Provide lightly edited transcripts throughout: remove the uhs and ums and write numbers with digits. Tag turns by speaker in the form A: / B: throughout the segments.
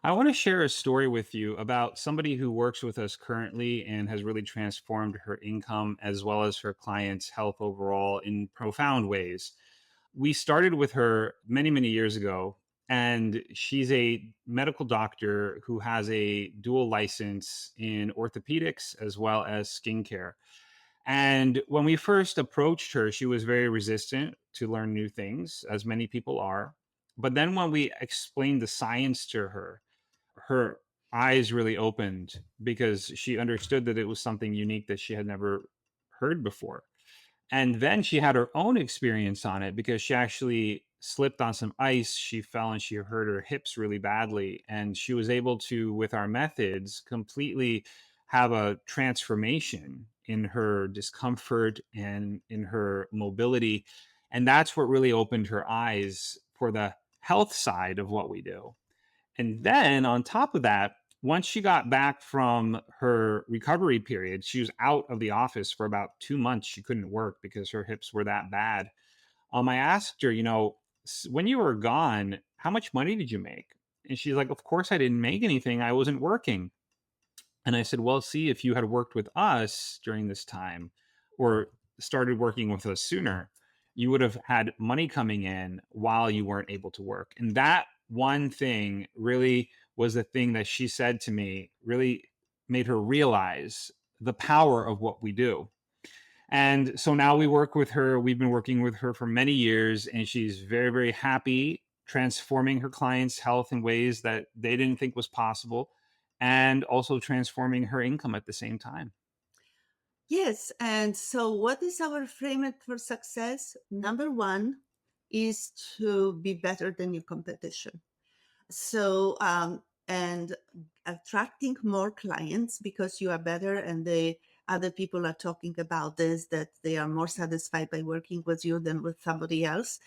A: I want to share a story with you about somebody who works with us currently and has really transformed her income as well as her clients' health overall in profound ways. We started with her many, many years ago, and she's a medical doctor who has a dual license in orthopedics as well as skincare. And when we first approached her, she was very resistant to learn new things, as many people are. But then when we explained the science to her eyes really opened because she understood that it was something unique that she had never heard before. And then she had her own experience on it because she actually slipped on some ice. She fell and she hurt her hips really badly. And she was able to, with our methods, completely have a transformation in her discomfort and in her mobility. And that's what really opened her eyes for the health side of what we do. And then on top of that, once she got back from her recovery period, she was out of the office for about 2 months. She couldn't work because her hips were that bad. I asked her, when you were gone, how much money did you make? And she's like, of course, I didn't make anything. I wasn't working. And I said, well, see, if you had worked with us during this time or started working with us sooner, you would have had money coming in while you weren't able to work. And that one thing really was the thing that she said to me, really made her realize the power of what we do. And so now we work with her. We've been working with her for many years, and she's very, very happy transforming her clients' health in ways that they didn't think was possible, and also transforming her income at the same time.
B: Yes. And so, what is our framework for success? Number one is to be better than your competition. And attracting more clients because you are better, and the other people are talking about this, that they are more satisfied by working with you than with somebody else.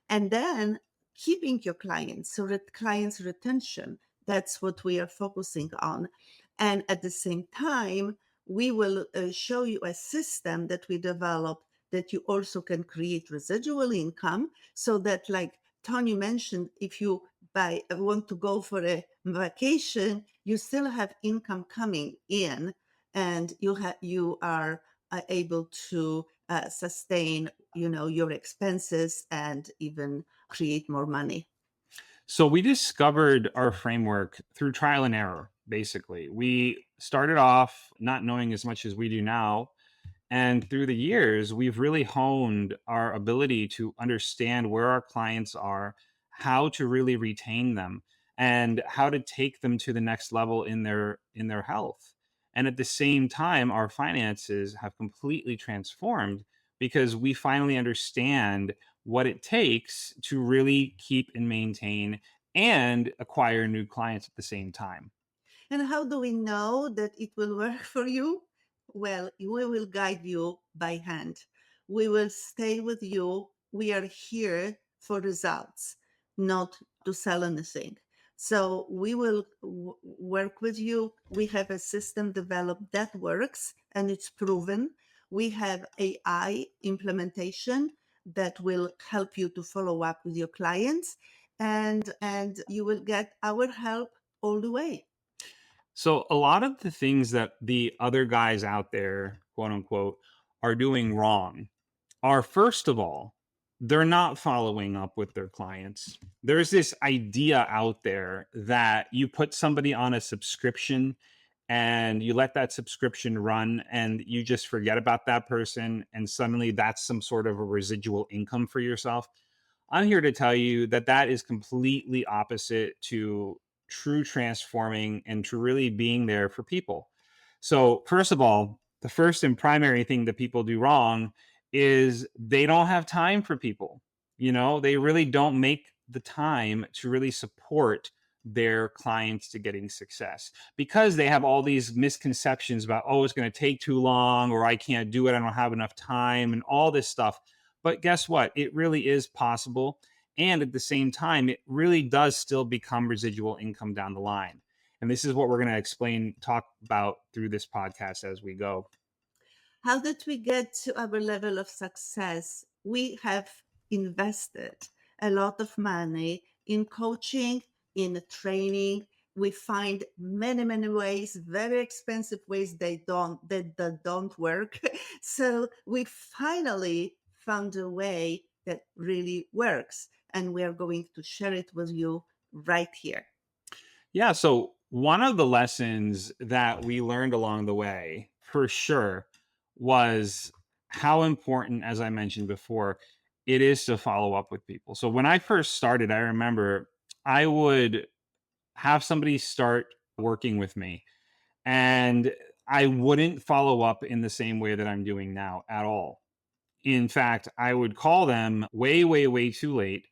B: And then keeping your clients, so that clients retention, that's what we are focusing on. And at the same time, we will show you a system that we developed that you also can create residual income, so that, like Tony mentioned, if you want to go for a vacation, you still have income coming in, and you are able to sustain, your expenses, and even create more money.
A: So we discovered our framework through trial and error, basically. We started off not knowing as much as we do now. And through the years, we've really honed our ability to understand where our clients are, how to really retain them, and how to take them to the next level in their health. And at the same time, our finances have completely transformed because we finally understand what it takes to really keep and maintain and acquire new clients at the same time.
B: And how do we know that it will work for you? Well, we will guide you by hand. We will stay with you. We are here for results, not to sell anything. So we will work with you. We have a system developed that works, and it's proven. We have AI implementation that will help you to follow up with your clients, and you will get our help all the way.
A: So a lot of the things that the other guys out there, quote unquote, are doing wrong are, first of all, they're not following up with their clients. There's this idea out there that you put somebody on a subscription and you let that subscription run and you just forget about that person and suddenly that's some sort of a residual income for yourself. I'm here to tell you that that is completely opposite to true transforming and to really being there for people. So, first of all, the first and primary thing that people do wrong is they don't have time for people. They really don't make the time to really support their clients to getting success because they have all these misconceptions about, oh, it's going to take too long, or I can't do it, I don't have enough time, and all this stuff. But guess what? It really is possible. And at the same time, it really does still become residual income down the line. And this is what we're going to talk about through this podcast as we go.
B: How did we get to our level of success? We have invested a lot of money in coaching, in training, we find many, many ways, very expensive ways that don't work. So we finally found a way that really works, and we are going to share it with you right here.
A: Yeah. So, one of the lessons that we learned along the way, for sure, was how important, as I mentioned before, it is to follow up with people. So, when I first started, I remember I would have somebody start working with me, and I wouldn't follow up in the same way that I'm doing now at all. In fact, I would call them way, way, way too late,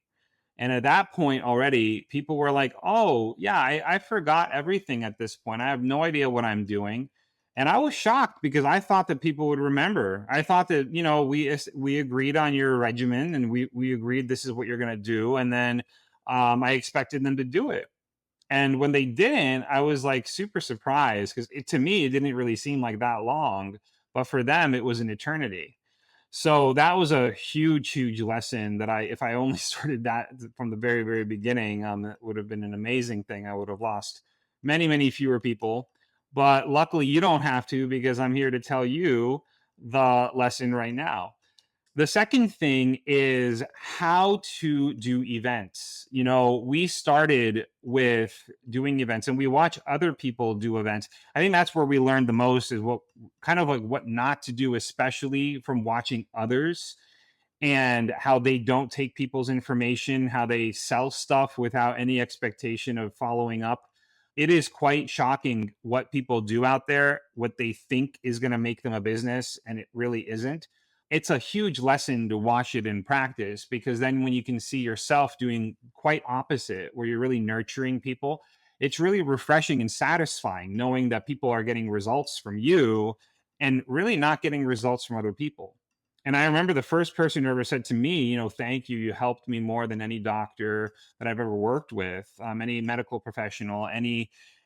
A: and at that point already, people were like, "Oh, yeah, I forgot everything at this point. I have no idea what I'm doing." And I was shocked because I thought that people would remember. I thought that, we agreed on your regimen, and we agreed this is what you're going to do, and then I expected them to do it. And when they didn't, I was like super surprised because to me it didn't really seem like that long, but for them it was an eternity. So that was a huge, huge lesson that if I only started that from the very, very beginning, it would have been an amazing thing. I would have lost many, many fewer people. But luckily, you don't have to because I'm here to tell you the lesson right now. The second thing is how to do events. We started with doing events and we watch other people do events. I think that's where we learned the most is what kind of like what not to do, especially from watching others and how they don't take people's information, how they sell stuff without any expectation of following up. It is quite shocking what people do out there, what they think is going to make them a business, and it really isn't. It's a huge lesson to watch it in practice because then when you can see yourself doing quite opposite, where you're really nurturing people, it's really refreshing and satisfying knowing that people are getting results from you and really not getting results from other people. And I remember the first person who ever said to me, "Thank you. You helped me more than any doctor that I've ever worked with, any medical professional,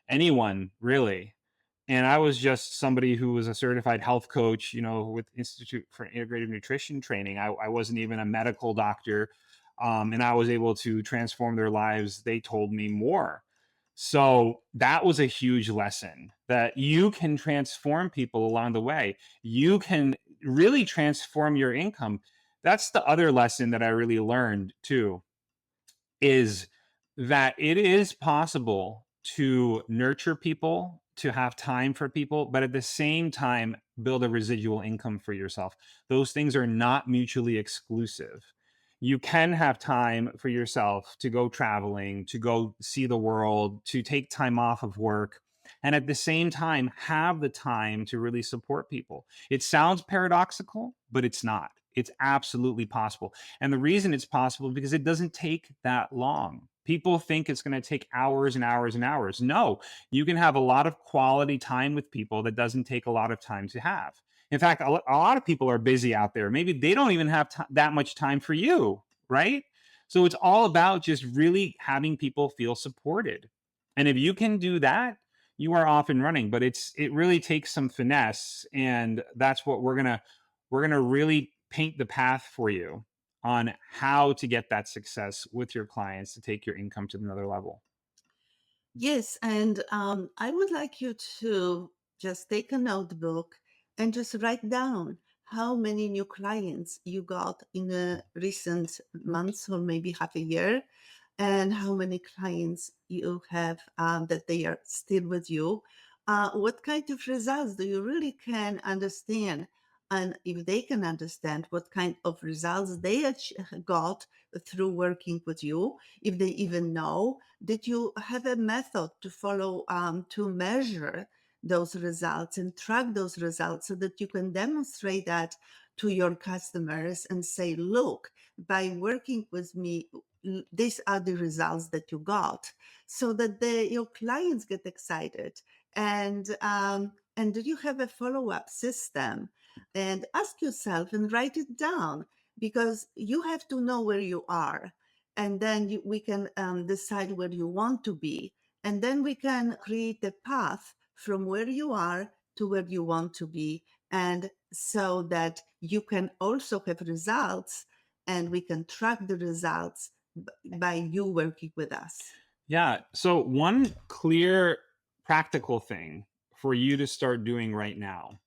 A: anyone really." And I was just somebody who was a certified health coach, with Institute for Integrative Nutrition training. I wasn't even a medical doctor, and I was able to transform their lives. They told me more. So that was a huge lesson that you can transform people along the way. You can really transform your income. That's the other lesson that I really learned too is that it is possible to nurture people, to have time for people, but at the same time, build a residual income for yourself. Those things are not mutually exclusive. You can have time for yourself to go traveling, to go see the world, to take time off of work, and at the same time, have the time to really support people. It sounds paradoxical, but it's not. It's absolutely possible. And the reason it's possible is because it doesn't take that long. People think it's going to take hours and hours and hours. No, you can have a lot of quality time with people that doesn't take a lot of time to have. In fact, a lot of people are busy out there. Maybe they don't even have that much time for you, right? So it's all about just really having people feel supported. And if you can do that, you are off and running. But it really takes some finesse, and that's what we're gonna really paint the path for you on how to get that success with your clients to take your income to another level.
B: Yes, and I would like you to just take a notebook and just write down how many new clients you got in the recent months or maybe half a year, and how many clients you have that they are still with you. What kind of results do you really can understand? And if they can understand what kind of results they got through working with you, if they even know, did you have a method to follow to measure those results and track those results so that you can demonstrate that to your customers and say, look, by working with me, these are the results that you got, so that your clients get excited. And do you have a follow-up system? And ask yourself and write it down, because you have to know where you are, and then we can decide where you want to be, and then we can create a path from where you are to where you want to be, and so that you can also have results, and we can track the results by you working with us.
A: Yeah. So, one clear practical thing for you to start doing right now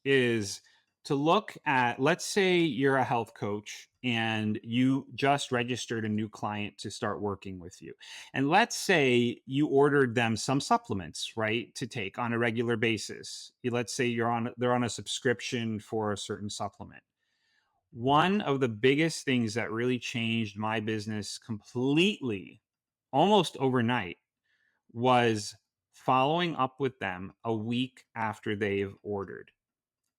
A: is to look at, let's say you're a health coach and you just registered a new client to start working with you. And let's say you ordered them some supplements, right, to take on a regular basis. Let's say they're on a subscription for a certain supplement. One of the biggest things that really changed my business completely, almost overnight, was following up with them a week after they've ordered.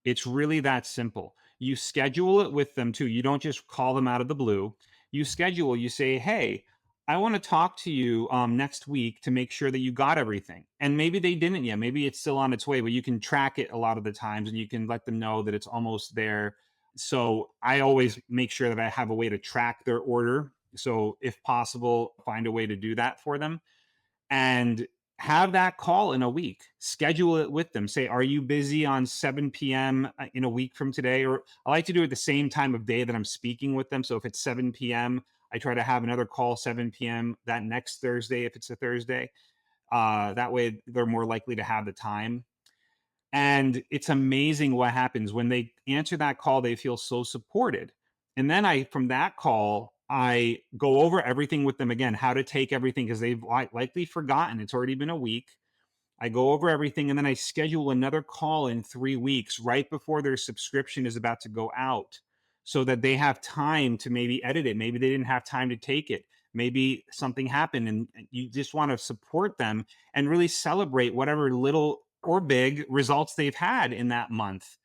A: It's really that simple. You schedule it with them too. You don't just call them out of the blue. You schedule, you say, hey, I want to talk to you next week to make sure that you got everything. And maybe they didn't yet. Maybe it's still on its way, but you can track it a lot of the times and you can let them know that it's almost there. So I always make sure that I have a way to track their order. So if possible, find a way to do that for them and have that call in a week. Schedule it with them. Say, are you busy on 7 p.m. In a week from today? Or I like to do it the same time of day that I'm speaking with them. So if it's 7 p.m., I try to have another call 7 p.m. that next Thursday, if it's a Thursday. That way they're more likely to have the time. And it's amazing what happens when they answer that call. They feel so supported. And then from that call, I go over everything with them again, how to take everything because they've likely forgotten. It's already been a week. I go over everything and then I schedule another call in 3 weeks right before their subscription is about to go out so that they have time to maybe edit it. Maybe they didn't have time to take it. Maybe something happened and you just want to support them and really celebrate whatever little or big results they've had in that month.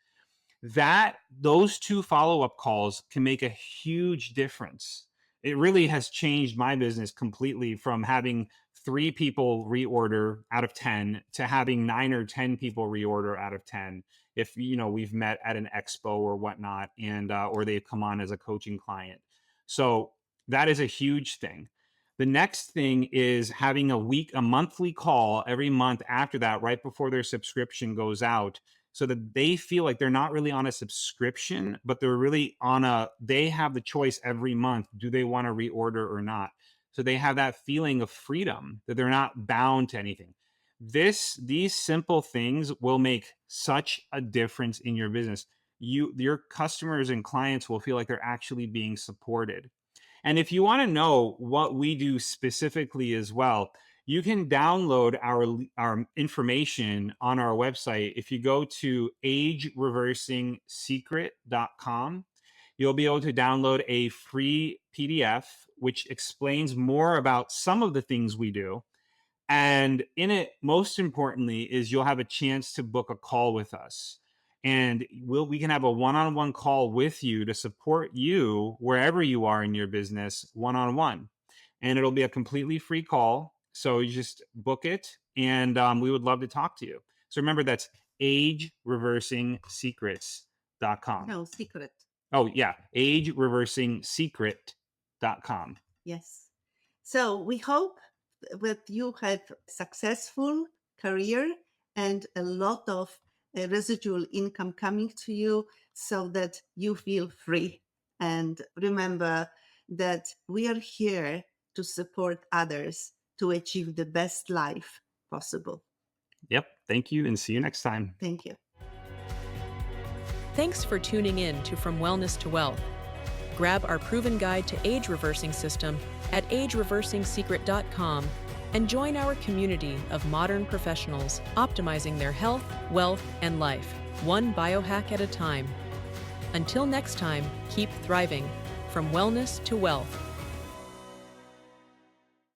A: That those two follow-up calls can make a huge difference. It really has changed my business completely from having 3 people reorder out of 10 to having 9 or 10 people reorder out of 10 if we've met at an expo or whatnot and or they've come on as a coaching client. So that is a huge thing. The next thing is having a monthly call every month after that, right before their subscription goes out, so that they feel like they're not really on a subscription, but they're really they have the choice every month. Do they want to reorder or not? So they have that feeling of freedom that they're not bound to anything. These simple things will make such a difference in your business. Your customers and clients will feel like they're actually being supported. And if you want to know what we do specifically as well, you can download our information on our website. If you go to agereversingsecret.com, you'll be able to download a free PDF which explains more about some of the things we do. And in it, most importantly, is you'll have a chance to book a call with us. And we can have a one-on-one call with you to support you wherever you are in your business, one-on-one. And it'll be a completely free call. So you just book it, and we would love to talk to you. So remember, that's agereversingsecrets.com.
B: No secret.
A: Oh, yeah, agereversingsecret.com.
B: Yes. So we hope that you have successful career and a lot of residual income coming to you so that you feel free. And remember that we are here to support others to achieve the best life possible.
A: Yep. Thank you, and see you next time.
B: Thank you.
C: Thanks for tuning in to From Wellness to Wealth. Grab our proven guide to age reversing system at agereversingsecret.com and join our community of modern professionals optimizing their health, wealth, and life, one biohack at a time. Until next time, keep thriving. From wellness to wealth.